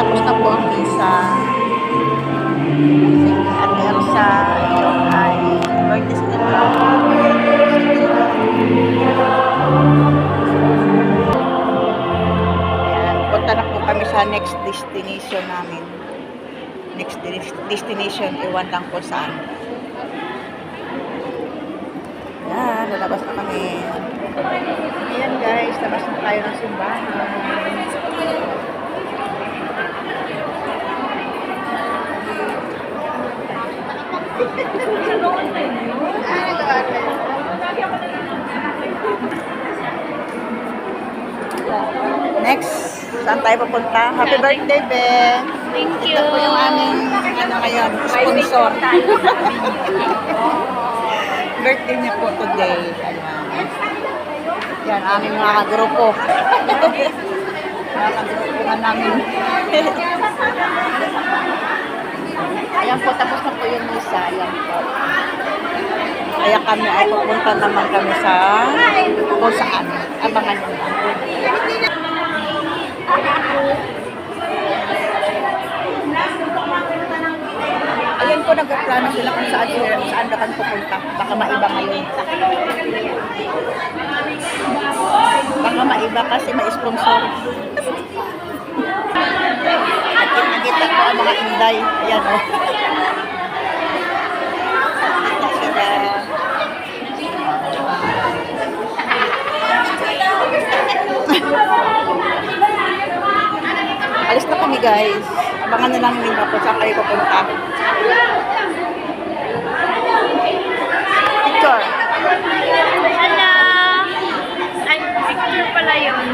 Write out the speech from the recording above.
tapos na po ang misa. At Elsa, yung ay birthday celebration. Ayan, punta na po kami sa next destination namin. Next destination, iwan lang po saan. Ayan, lalabas na kami. Ayan guys, labas na tayo ng simbahan. Next, saan tayo pupunta? Happy birthday, Ben! Thank you. Ito po yung aming, ngayon, sponsor. Birthday niya po today. Ayan. Yan, aming mga kagrupo. Mga kagrupo na namin. Ayan po, tapos na po yung misa. Ayan po. Kaya kami ay pupunta naman kami sa kung saan. Abangan nyo lang. Ayan po, nagplano sila kung saan na kami pupunta. Baka maiba ngayon. Baka maiba kasi may sponsor. Nakita ko ang mga inday. Ayan o. Nakita sila. Alis na kami guys. Abangan na lang nila po saan kayo pupunta. Picture. Hello! Ay, picture pala yun.